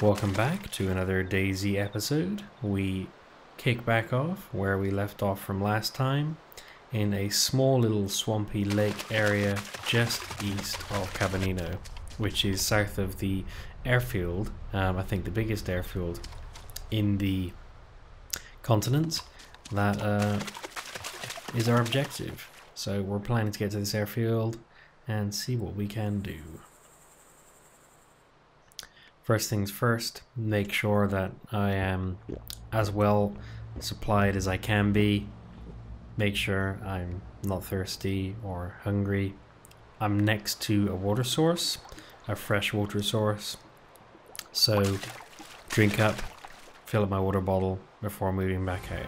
Welcome back to another DayZ episode. We kick back off where we left off from last time, in a small little swampy lake area just east of Cabanino, which is south of the airfield, I think the biggest airfield in the continent. That is our objective. So we're planning to get to this airfield and see what we can do. First things first, make sure that I am as well supplied as I can be. Make sure I'm not thirsty or hungry. I'm next to a water source, a fresh water source. So drink up, fill up my water bottle before moving back out.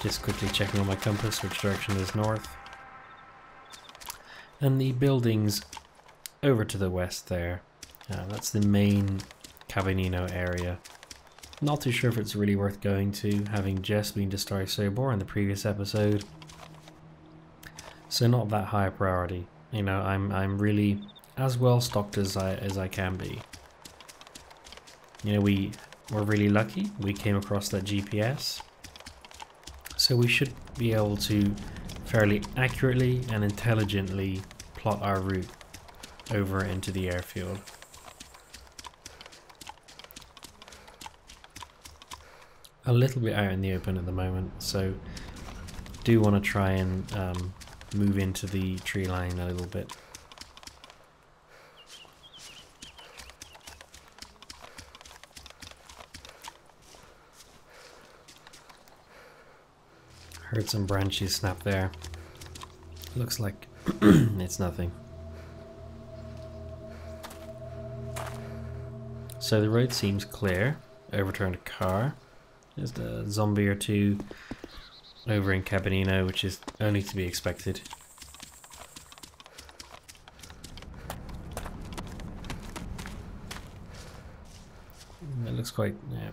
Just quickly checking on my compass which direction is north. And the buildings over to the west there, that's the main Cabanino area. Not too sure if it's really worth going to, having just been to Star Sobor in the previous episode. So not that high a priority. You know, I'm really as well stocked as I can be. You know, we were really lucky. We came across that GPS. So we should be able to fairly accurately and intelligently plot our route over into the airfield. A little bit out in the open at the moment, so do want to try and move into the tree line a little bit. Heard some branches snap there. Looks like it's nothing. So the road seems clear. Overturned a car. There's a zombie or two over in Cabanino, which is only to be expected. It looks quite, yeah,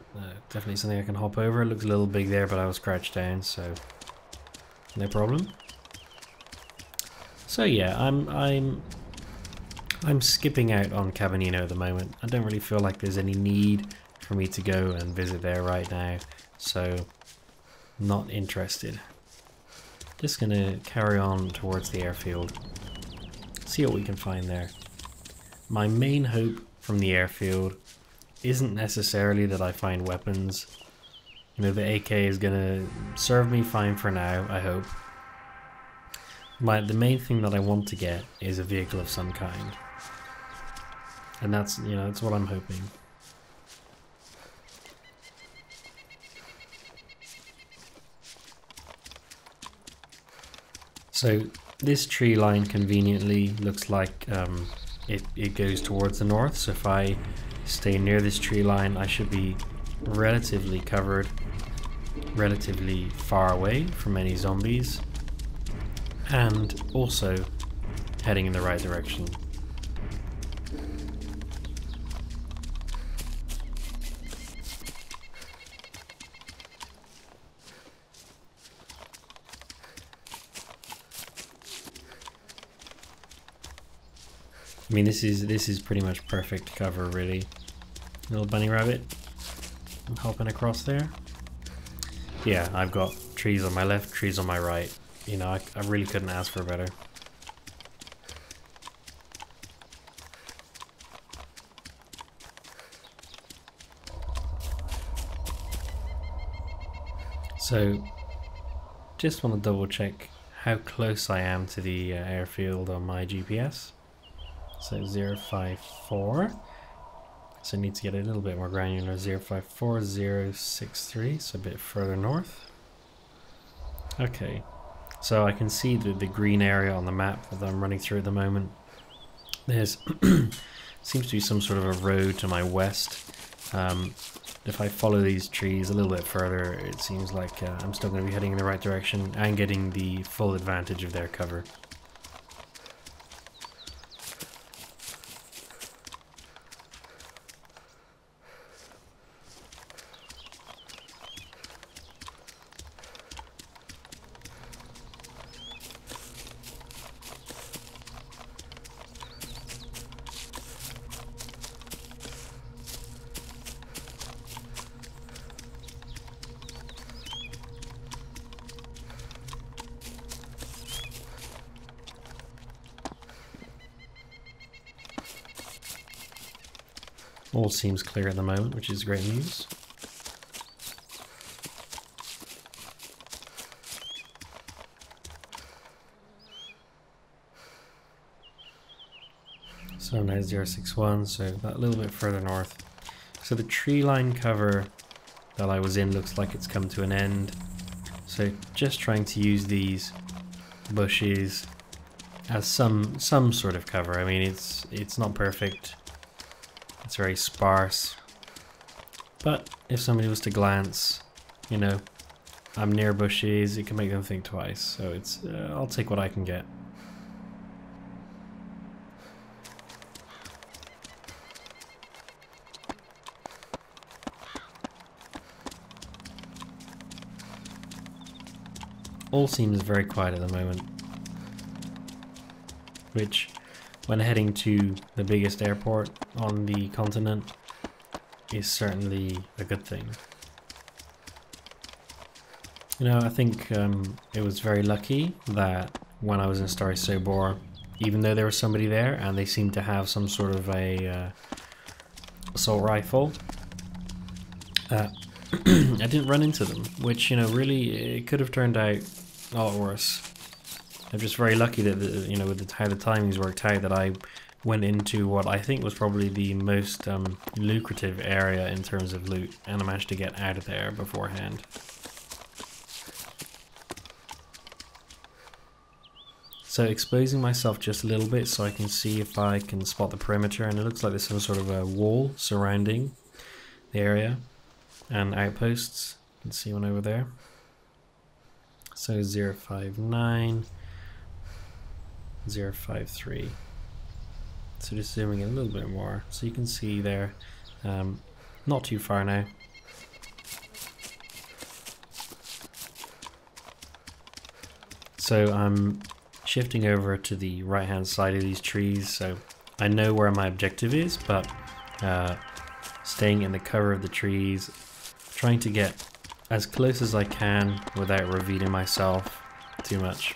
definitely something I can hop over. It looks a little big there, but I was crouched down, so no problem. So yeah, I'm skipping out on Cabanino at the moment. I don't really feel like there's any need for me to go and visit there right now, so not interested. Just gonna carry on towards the airfield, see what we can find there. My main hope from the airfield isn't necessarily that I find weapons. You know, the AK is gonna serve me fine for now, I hope. The main thing that I want to get is a vehicle of some kind. And that's, you know, that's what I'm hoping. So this tree line conveniently looks like it goes towards the north. So if I stay near this tree line, I should be relatively covered, relatively far away from any zombies, and also heading in the right direction. I mean, this is pretty much perfect cover, really. Little bunny rabbit, I'm hopping across there. Yeah, I've got trees on my left, trees on my right. You know, I really couldn't ask for better. So, just want to double check how close I am to the airfield on my GPS. So 054. So I need to get a little bit more granular. 054063, so a bit further north. Okay, so I can see the green area on the map that I'm running through at the moment. There's seems to be some sort of a road to my west. If I follow these trees a little bit further, it seems like I'm still going to be heading in the right direction and getting the full advantage of their cover. All seems clear at the moment, which is great news. So now 061, so that little bit further north. So the tree line cover that I was in looks like it's come to an end. So just trying to use these bushes as some sort of cover. I mean, it's not perfect. It's very sparse. But if somebody was to glance, you know, I'm near bushes, it can make them think twice. So it's I'll take what I can get. All seems very quiet at the moment, which, when heading to the biggest airport on the continent, is certainly a good thing. You know, I think it was very lucky that when I was in Starry Sobor, even though there was somebody there and they seemed to have some sort of a assault rifle, I didn't run into them, which, you know, really it could have turned out a lot worse. I'm just very lucky that, you know, with how the timings worked out, that I went into what I think was probably the most lucrative area in terms of loot, and I managed to get out of there beforehand. So exposing myself just a little bit so I can see if I can spot the perimeter, and it looks like there's some sort of a wall surrounding the area and outposts. You can see one over there. So 059, 053. So just zooming in a little bit more, so you can see there, not too far now. So I'm shifting over to the right hand side of these trees, so I know where my objective is, but staying in the cover of the trees, trying to get as close as I can without revealing myself too much.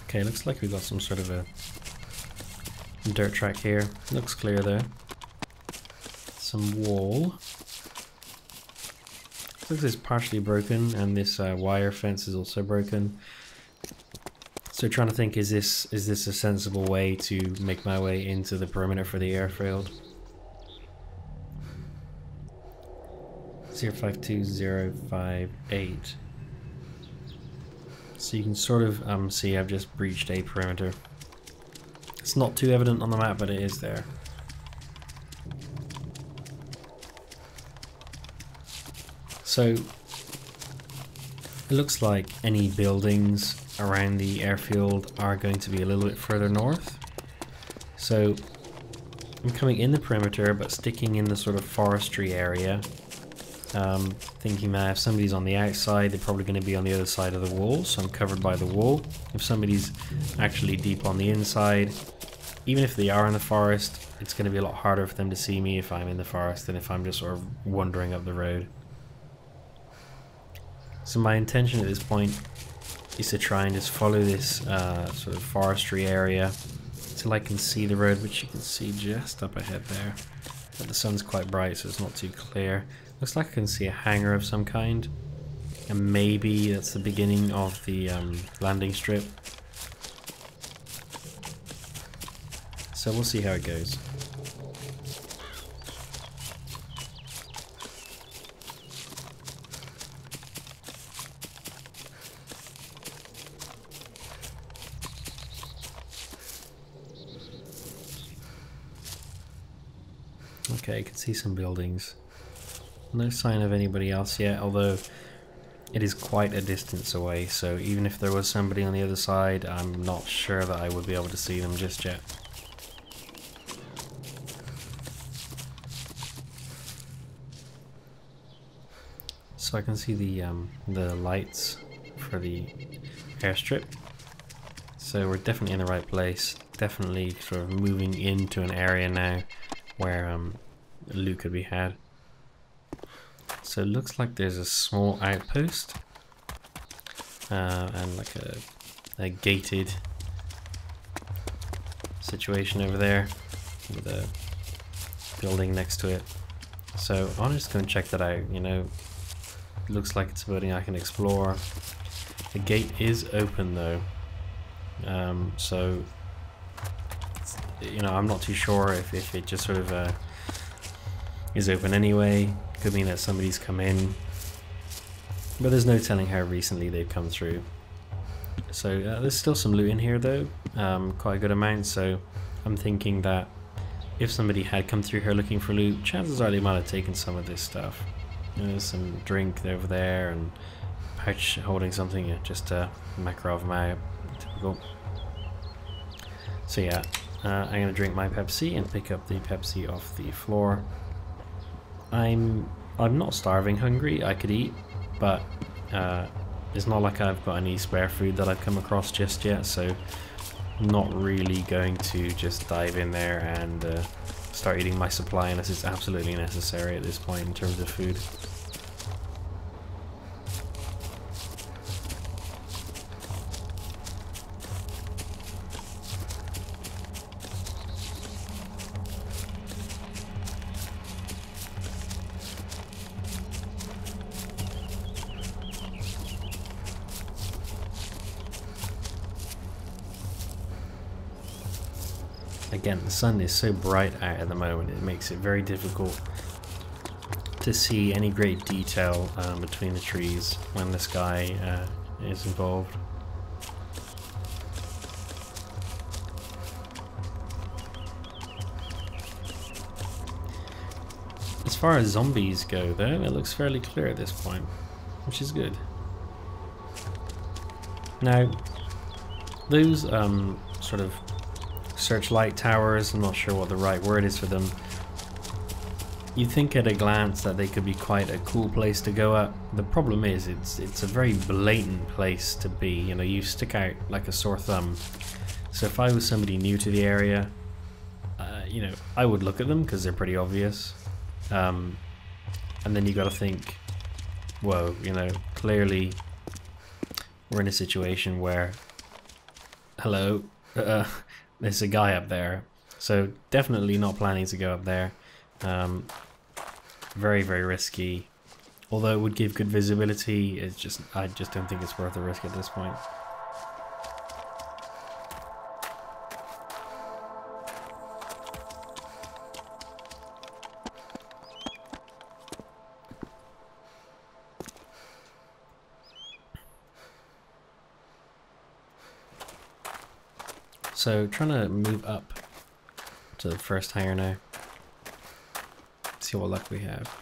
Okay, looks like we've got some sort of a dirt track here. Looks clear though. Some wall. Looks like it's partially broken, and this wire fence is also broken. So trying to think, is this a sensible way to make my way into the perimeter for the airfield? 052058. So you can sort of see I've just breached a perimeter. It's not too evident on the map, but it is there. So it looks like any buildings around the airfield are going to be a little bit further north. So I'm coming in the perimeter but sticking in the sort of forestry area, thinking that if somebody's on the outside, they're probably going to be on the other side of the wall, so I'm covered by the wall. If somebody's actually deep on the inside, even if they are in the forest, it's going to be a lot harder for them to see me if I'm in the forest than if I'm just sort of wandering up the road. So my intention at this point is to try and just follow this sort of forestry area till I can see the road, which you can see just up ahead there. But the sun's quite bright, so it's not too clear. Looks like I can see a hangar of some kind, and maybe that's the beginning of the landing strip. So we'll see how it goes. Okay, you can see some buildings. No sign of anybody else yet, although it is quite a distance away, so even if there was somebody on the other side, I'm not sure that I would be able to see them just yet. So I can see the lights for the airstrip. So we're definitely in the right place. Definitely sort of moving into an area now where loot could be had. So it looks like there's a small outpost and like a gated situation over there with a building next to it. So I'm just going to check that out. You know, looks like it's a building I can explore. The gate is open though, so you know, I'm not too sure if it just sort of is open anyway. Could mean that somebody's come in, but there's no telling how recently they've come through. So there's still some loot in here though, quite a good amount. So I'm thinking that if somebody had come through here looking for loot, chances are they might have taken some of this stuff. You know, there's some drink over there and pouch holding something, just a Makarov Mao, typical. So yeah, I'm gonna drink my Pepsi and pick up the Pepsi off the floor. I'm not starving hungry, I could eat, but it's not like I've got any spare food that I've come across just yet, so I'm not really going to just dive in there and start eating my supply unless it's absolutely necessary at this point in terms of food. Again, the sun is so bright out at the moment, it makes it very difficult to see any great detail between the trees when the sky is involved. As far as zombies go though, it looks fairly clear at this point, which is good. Now, those sort of searchlight towers, I'm not sure what the right word is for them. You think at a glance that they could be quite a cool place to go up. The problem is it's a very blatant place to be. You know, you stick out like a sore thumb. So if I was somebody new to the area, you know, I would look at them because they're pretty obvious. And then you got to think, whoa, you know, clearly we're in a situation where, hello, there's a guy up there, so definitely not planning to go up there. Very, very risky. Although it would give good visibility, I just don't think it's worth the risk at this point. So trying to move up to the first hangar now. See what luck we have.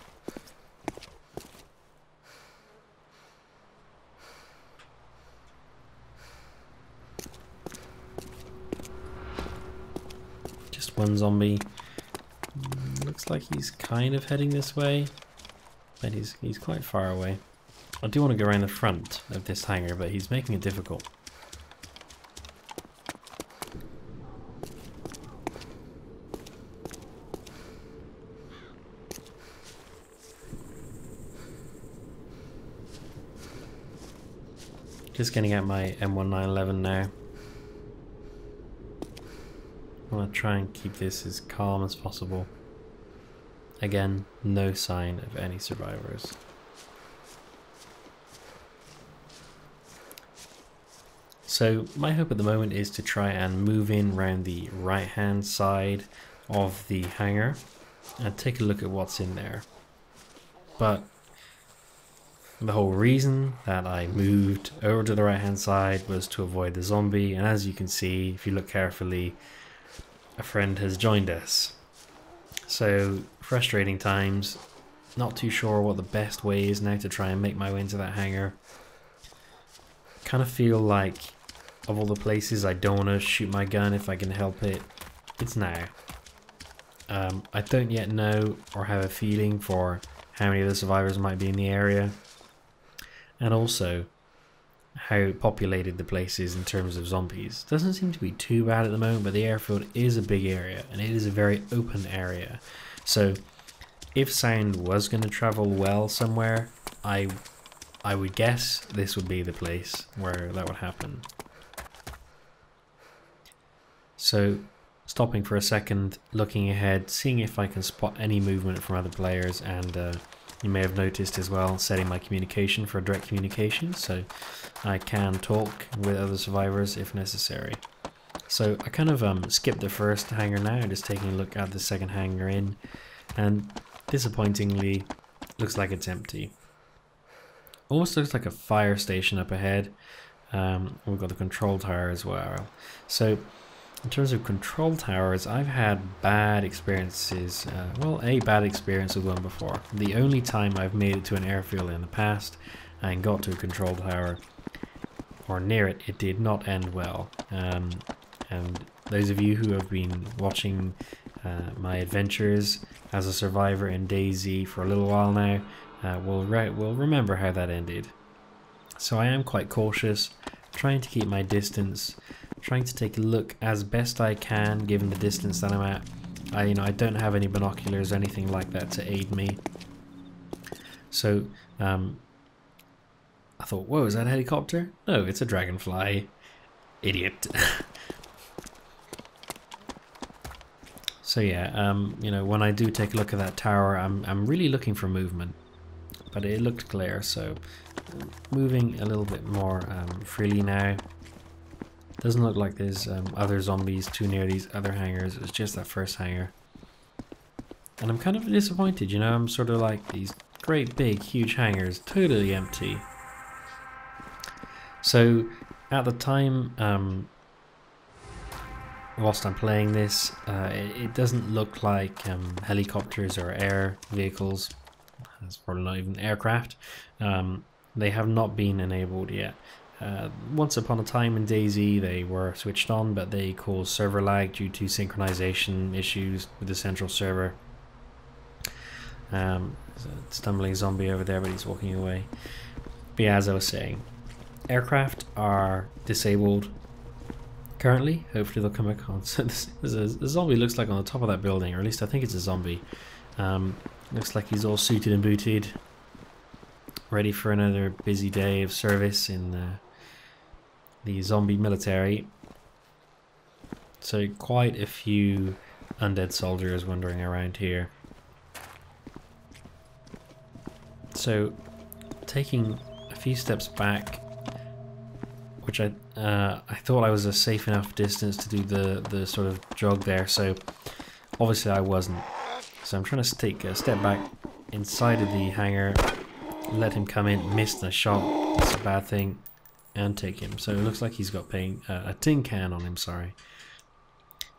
Just one zombie. Looks like he's kind of heading this way, but he's quite far away. I do want to go around the front of this hangar, but he's making it difficult. Just getting out my M1911 now. I want to try and keep this as calm as possible. Again, no sign of any survivors. So my hope at the moment is to try and move in around the right hand side of the hangar and take a look at what's in there. But the whole reason that I moved over to the right hand side was to avoid the zombie, and as you can see, if you look carefully, a friend has joined us. So frustrating times, not too sure what the best way is now to try and make my way into that hangar. Kind of feel like of all the places I don't want to shoot my gun if I can help it, it's now. I don't yet know or have a feeling for how many of the survivors might be in the area, and also how populated the place is in terms of zombies. Doesn't seem to be too bad at the moment, but the airfield is a big area and it is a very open area. So if sound was going to travel well somewhere, I would guess this would be the place where that would happen. So stopping for a second, looking ahead, seeing if I can spot any movement from other players, and you may have noticed as well, setting my communication for direct communication so I can talk with other survivors if necessary. So I kind of skipped the first hangar now, just taking a look at the second hangar in, and disappointingly looks like it's empty. Almost looks like a fire station up ahead. We've got the control tower as well. So in terms of control towers, I've had bad experiences. Well, a bad experience with one before. The only time I've made it to an airfield in the past and got to a control tower or near it, it did not end well. And those of you who have been watching my adventures as a survivor in DayZ for a little while now will remember how that ended. So I am quite cautious, trying to keep my distance, trying to take a look as best I can given the distance that I'm at. I don't have any binoculars or anything like that to aid me. So I thought, whoa, is that a helicopter? No, it's a dragonfly. Idiot. So yeah, when I do take a look at that tower, I'm really looking for movement, but it looked clear, so moving a little bit more freely now. Doesn't look like there's other zombies too near these other hangars. It's just that first hangar, and I'm kind of disappointed. I'm sort of like these great big huge hangars totally empty. So at the time, whilst I'm playing this, it doesn't look like helicopters or air vehicles. It's probably not even aircraft. They have not been enabled yet. Once upon a time in DayZ they were switched on, but they caused server lag due to synchronization issues with the central server. There's a stumbling zombie over there, but he's walking away. But yeah, as I was saying, aircraft are disabled currently. Hopefully they'll come back on. So there's a zombie looks like on the top of that building, or at least I think it's a zombie. Looks like he's all suited and booted, ready for another busy day of service in the zombie military. So quite a few undead soldiers wandering around here. So taking a few steps back, which I thought I was a safe enough distance to do the sort of jog there, so obviously I wasn't. So I'm trying to take a step back inside of the hangar, let him come in, miss the shot, that's a bad thing, and take him. So it looks like he's got a tin can on him, sorry,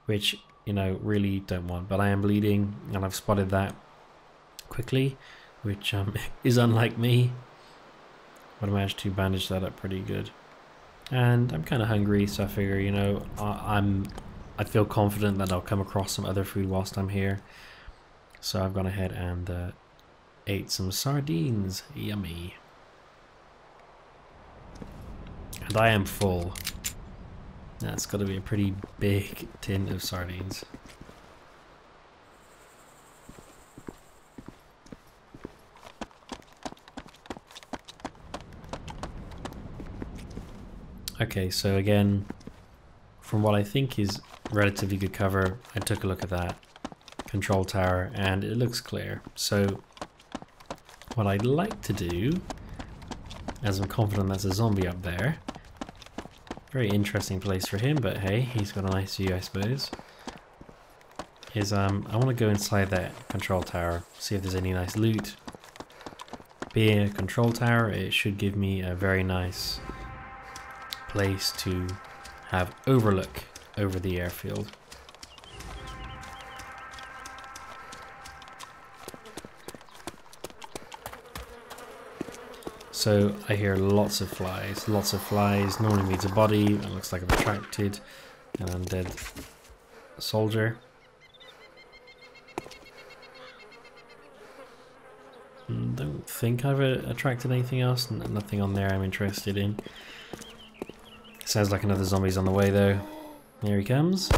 which, really don't want, but I am bleeding, and I've spotted that quickly, which is unlike me, but I managed to bandage that up pretty good. And I'm kind of hungry, so I figure, I feel confident that I'll come across some other food whilst I'm here. So I've gone ahead and ate some sardines. Yummy. And I am full. That's got to be a pretty big tin of sardines. Okay, so again, from what I think is relatively good cover, I took a look at that control tower and it looks clear. So what I'd like to do, as I'm confident there's a zombie up there, very interesting place for him, but hey, he's got a nice view, I suppose, is I want to go inside that control tower, see if there's any nice loot. Being a control tower, it should give me a very nice place to have overlook over the airfield. So I hear lots of flies, normally means a body. It looks like I've attracted an undead soldier. Don't think I've attracted anything else, nothing on there I'm interested in. Sounds like another zombie's on the way though. Here he comes.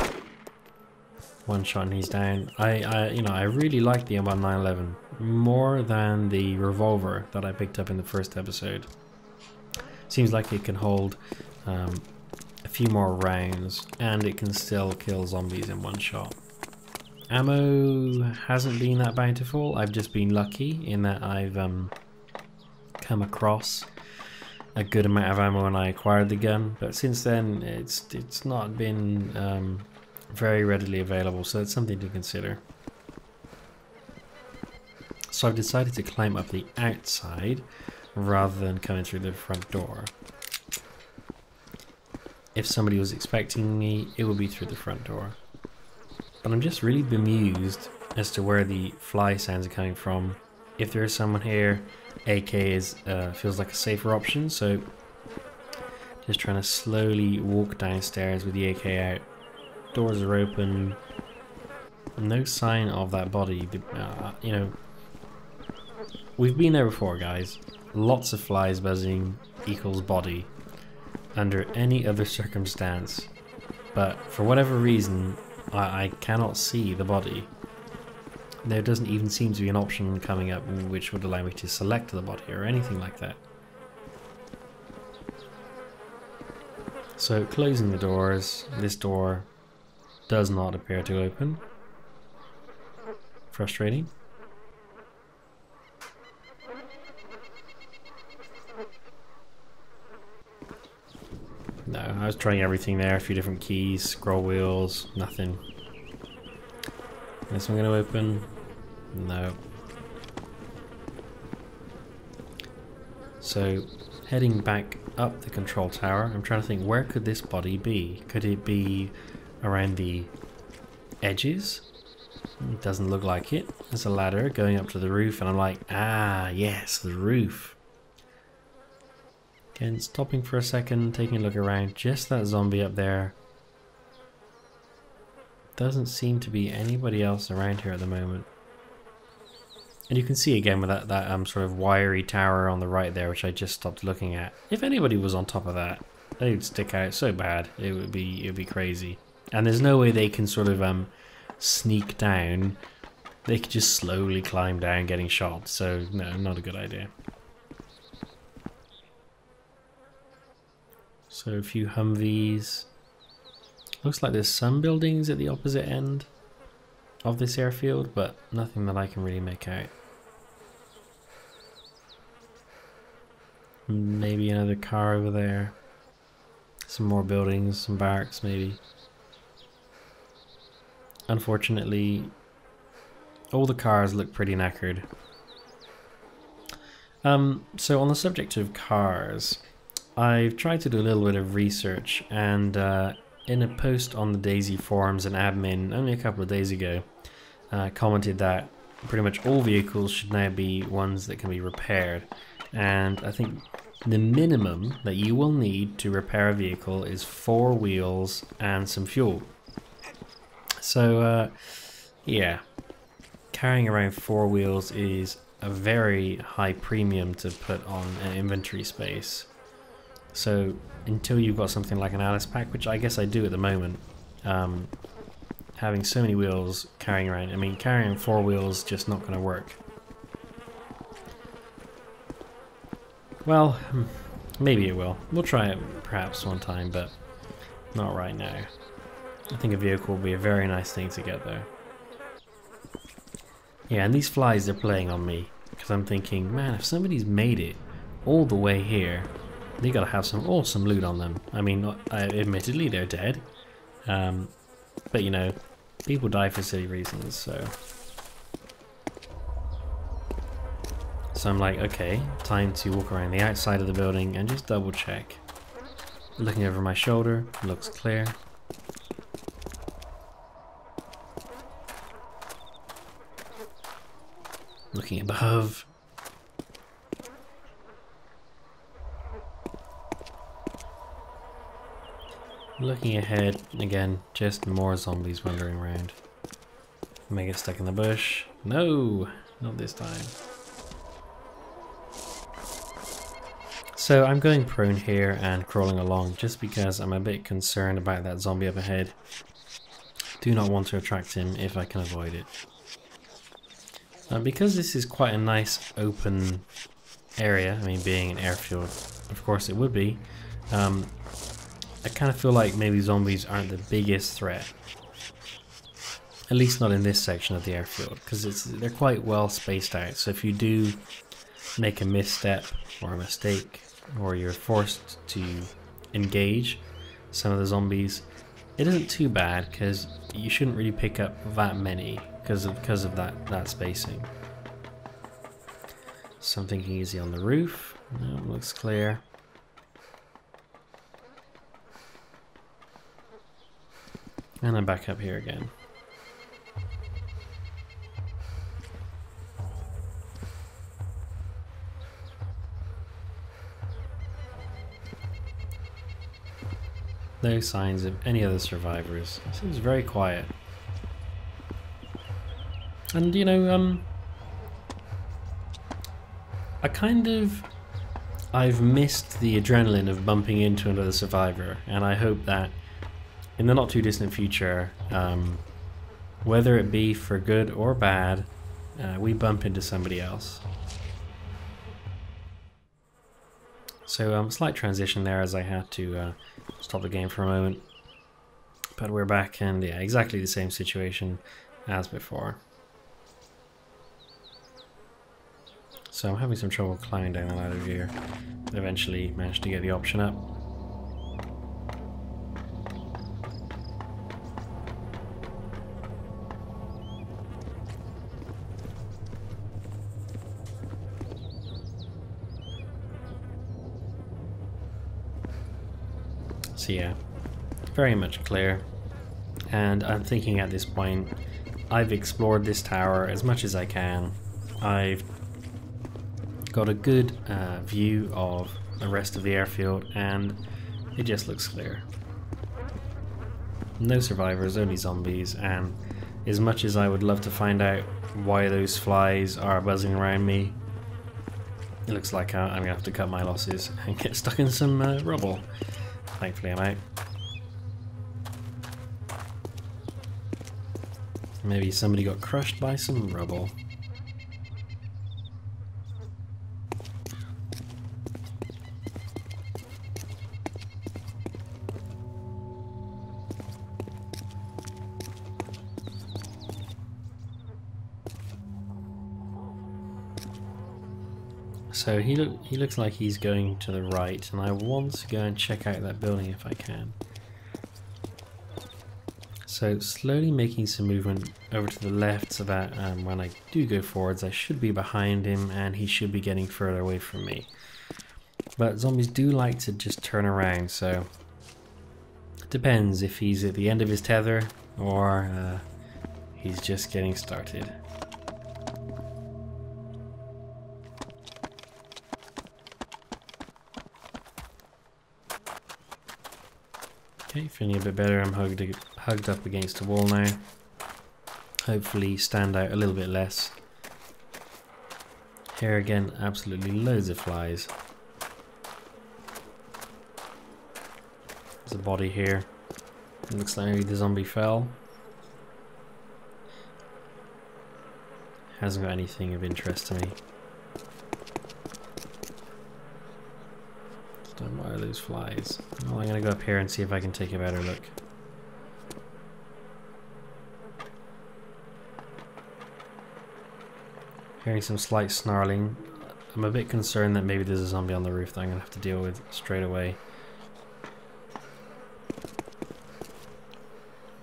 One shot and he's down. I really like the M1911. more than the revolver that I picked up in the first episode. Seems like it can hold a few more rounds, and it can still kill zombies in one shot. Ammo hasn't been that bountiful. I've just been lucky in that I've come across a good amount of ammo when I acquired the gun, but since then it's not been very readily available, so it's something to consider. So I've decided to climb up the outside rather than coming through the front door. If somebody was expecting me, it would be through the front door. But I'm just really bemused as to where the fly sounds are coming from. If there is someone here, AK feels like a safer option, so just trying to slowly walk downstairs with the AK out. Doors are open. No sign of that body. You know, we've been there before, guys. Lots of flies buzzing equals body under any other circumstance, but for whatever reason I cannot see the body. There doesn't even seem to be an option coming up which would allow me to select the body or anything like that. So closing the doors, this door does not appear to open. Frustrating. No, I was trying everything there, a few different keys, scroll wheels, nothing. This one gonna open? No. So, heading back up the control tower, I'm trying to think, where could this body be? Could it be around the edges? It doesn't look like it. There's a ladder going up to the roof, and I'm like, ah, yes, the roof. Again, stopping for a second, taking a look around, just that zombie up there. Doesn't seem to be anybody else around here at the moment. And you can see again with that sort of wiry tower on the right there, which I just stopped looking at. If anybody was on top of that, they would stick out so bad. It would be crazy. And there's no way they can sort of sneak down. They could just slowly climb down getting shot. So no, not a good idea. So a few Humvees. Looks like there's some buildings at the opposite end of this airfield, but nothing that I can really make out. Maybe another car over there. Some more buildings, some barracks maybe. Unfortunately, all the cars look pretty knackered. So on the subject of cars, I've tried to do a little bit of research, and in a post on the DayZ forums, an admin only a couple of days ago commented that pretty much all vehicles should now be ones that can be repaired, and I think the minimum that you will need to repair a vehicle is 4 wheels and some fuel. So yeah, carrying around 4 wheels is a very high premium to put on an inventory space. So until you've got something like an Alice pack, which I guess I do at the moment, having so many wheels carrying around, I mean carrying 4 wheels just not going to work. Well, maybe it will. We'll try it perhaps one time, but not right now. I think a vehicle will be a very nice thing to get though. Yeah, and these flies are playing on me, because I'm thinking, man, if somebody's made it all the way here, they gotta have some awesome loot on them. I mean, admittedly they're dead, but you know, people die for silly reasons, so I'm like, okay, time to walk around the outside of the building and just double check. Looking over my shoulder, looks clear. Looking above. Looking ahead, again, just more zombies wandering around. May get stuck in the bush. No, not this time. So I'm going prone here and crawling along just because I'm a bit concerned about that zombie up ahead. Do not want to attract him if I can avoid it. Because this is quite a nice open area, I mean being an airfield, of course it would be, I kind of feel like maybe zombies aren't the biggest threat. At least not in this section of the airfield, because they're quite well spaced out, so if you do make a misstep or a mistake, or you're forced to engage some of the zombies, it isn't too bad, because you shouldn't really pick up that many because of that spacing. Something easy on the roof. No, looks clear. And I'm back up here again. No signs of any other survivors. It seems very quiet. And you know, I've missed the adrenaline of bumping into another survivor, and I hope that in the not too distant future, whether it be for good or bad, we bump into somebody else. So slight transition there as I had to stop the game for a moment, but we're back, and yeah, exactly the same situation as before. So I'm having some trouble climbing down the ladder here. Eventually managed to get the option up. So yeah, very much clear. And I'm thinking at this point, I've explored this tower as much as I can. I've got a good view of the rest of the airfield, and it just looks clear. No survivors, only zombies, and as much as I would love to find out why those flies are buzzing around me, it looks like I'm gonna have to cut my losses and get stuck in some rubble. Thankfully I'm out. Maybe somebody got crushed by some rubble. So he looks like he's going to the right, and I want to go and check out that building if I can. So slowly making some movement over to the left so that when I do go forwards I should be behind him and he should be getting further away from me. But zombies do like to just turn around, so it depends if he's at the end of his tether or he's just getting started. Okay, feeling a bit better. I'm hugged up against the wall now. Hopefully stand out a little bit less. Here again, absolutely loads of flies. There's a body here. It looks like maybe the zombie fell. Hasn't got anything of interest to me. What are those flies? Well, I'm going to go up here and see if I can take a better look. Hearing some slight snarling. I'm a bit concerned that maybe there's a zombie on the roof that I'm going to have to deal with straight away.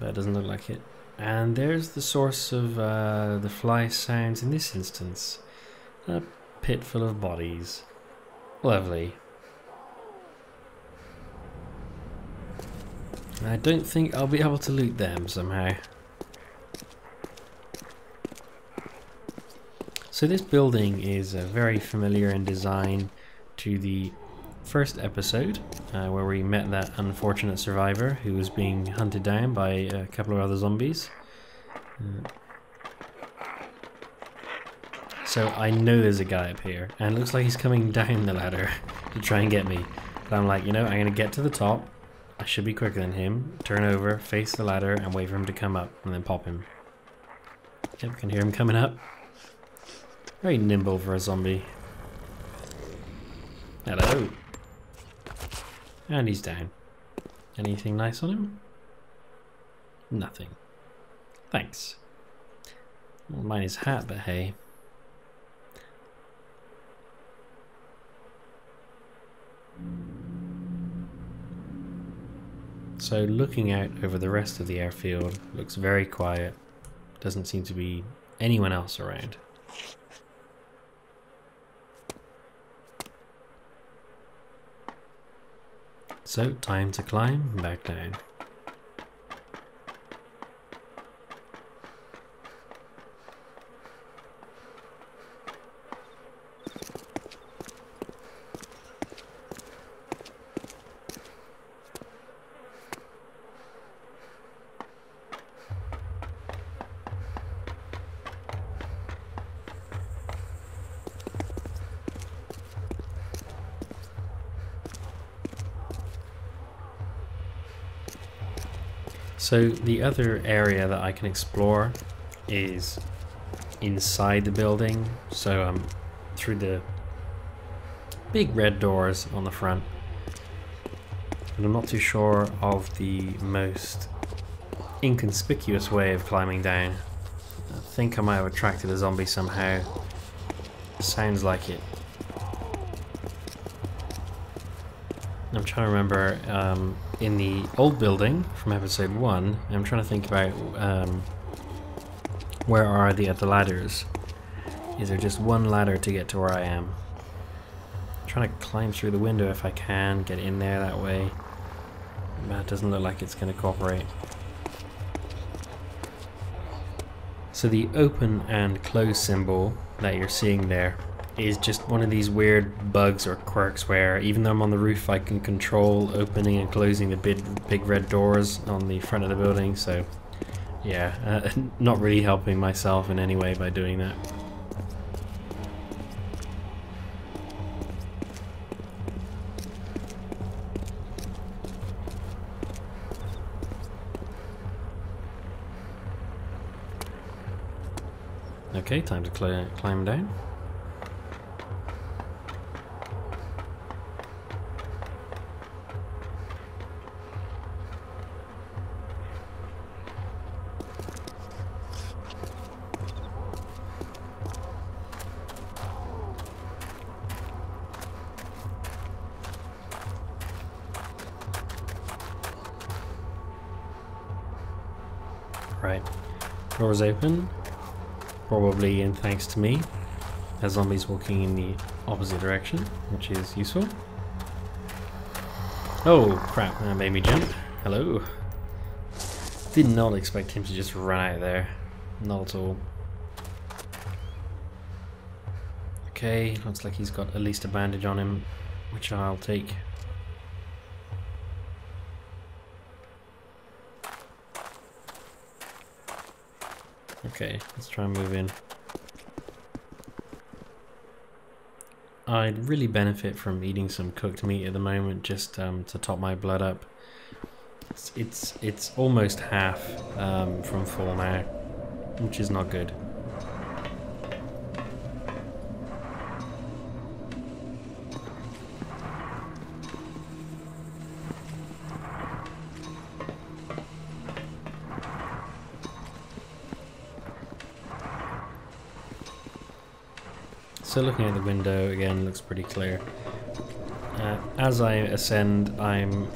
That doesn't look like it. And there's the source of the fly sounds in this instance. A pit full of bodies. Lovely. I don't think I'll be able to loot them somehow. So this building is very familiar in design to the first episode where we met that unfortunate survivor who was being hunted down by a couple of other zombies. So I know there's a guy up here, and it looks like he's coming down the ladder to try and get me. But I'm like, you know, I'm going to get to the top. I should be quicker than him. Turn over, face the ladder, and wait for him to come up, and then pop him. Yep, can hear him coming up. Very nimble for a zombie. Hello. And he's down. Anything nice on him? Nothing. Thanks. Well, mine is hat, but hey. So looking out over the rest of the airfield, looks very quiet. Doesn't seem to be anyone else around. So time to climb back down. So the other area that I can explore is inside the building, so through the big red doors on the front. And I'm not too sure of the most inconspicuous way of climbing down. I think I might have attracted a zombie somehow. Sounds like it. I'm trying to remember, in the old building from episode 1, I'm trying to think about where are the other ladders. Is there just one ladder to get to where I am? I'm trying to climb through the window if I can, get in there that way. That doesn't look like it's going to cooperate. So the open and close symbol that you're seeing there is just one of these weird bugs or quirks where even though I'm on the roof I can control opening and closing the big red doors on the front of the building, so yeah, not really helping myself in any way by doing that. Okay, time to climb down. Right, doors open, probably in thanks to me. There's zombies walking in the opposite direction, which is useful. Oh crap, that made me jump. Hello. Did not expect him to just run out there, not at all. Okay, looks like he's got at least a bandage on him, which I'll take. Okay, let's try and move in. I'd really benefit from eating some cooked meat at the moment, just to top my blood up. It's almost half from full now, which is not good. So looking at the window again looks pretty clear. As I ascend, I'm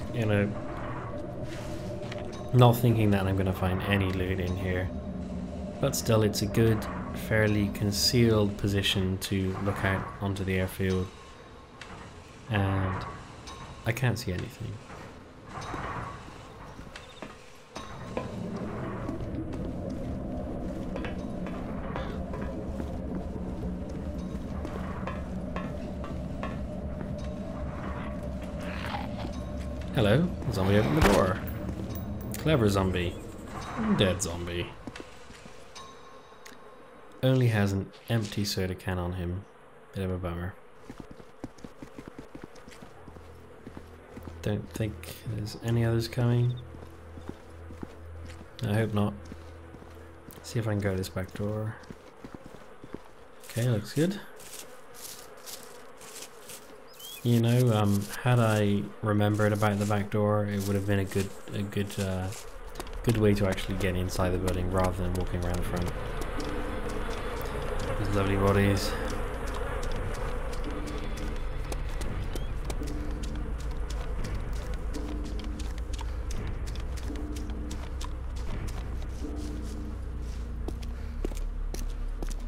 not thinking that I'm going to find any loot in here, but still it's a good, fairly concealed position to look out onto the airfield, and I can't see anything. Hello, zombie opened the door. Clever zombie. Dead zombie. Only has an empty soda can on him. Bit of a bummer. Don't think there's any others coming. I hope not. See if I can go to this back door. Okay, looks good. You know, had I remembered about the back door, it would have been a good way to actually get inside the building rather than walking around the front. These lovely bodies.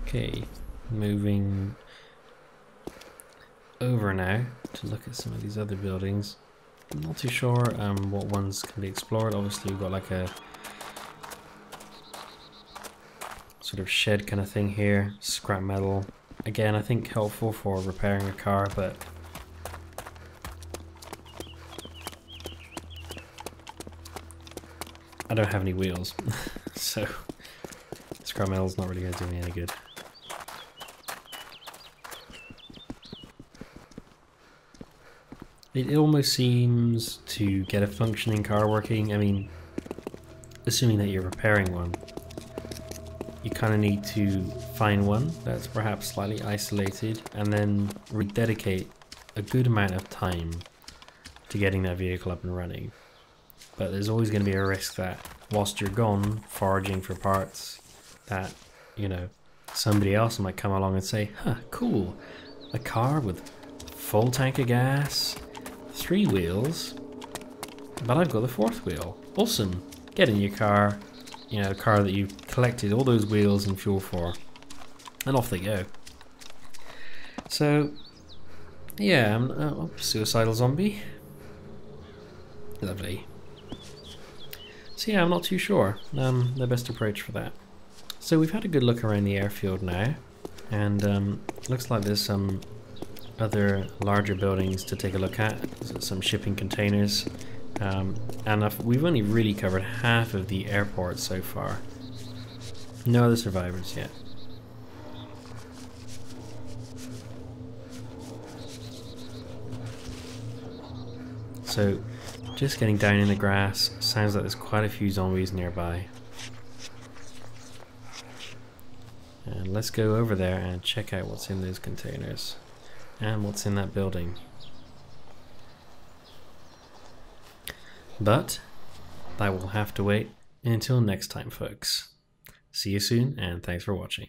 Okay, moving over now to look at some of these other buildings. I'm not too sure what ones can be explored. Obviously we've got like a sort of shed kind of thing here, scrap metal. Again, I think helpful for repairing a car, but I don't have any wheels, so scrap metal's not really going to do me any good. It almost seems to get a functioning car working. I mean, assuming that you're repairing one, you kind of need to find one that's perhaps slightly isolated and then rededicate a good amount of time to getting that vehicle up and running. But there's always going to be a risk that whilst you're gone foraging for parts, that, you know, somebody else might come along and say, huh, cool, a car with full tank of gas, 3 wheels, but I've got the 4th wheel. Awesome. Get in your car, you know, a car that you've collected all those wheels and fuel for, and off they go. So, yeah, I'm a suicidal zombie. Lovely. So yeah, I'm not too sure the best approach for that. So we've had a good look around the airfield now, and looks like there's some other larger buildings to take a look at, some shipping containers, and we've only really covered half of the airport so far. No other survivors yet. So just getting down in the grass, sounds like there's quite a few zombies nearby. And let's go over there and check out what's in those containers and what's in that building. But that will have to wait until next time, folks. See you soon, and thanks for watching.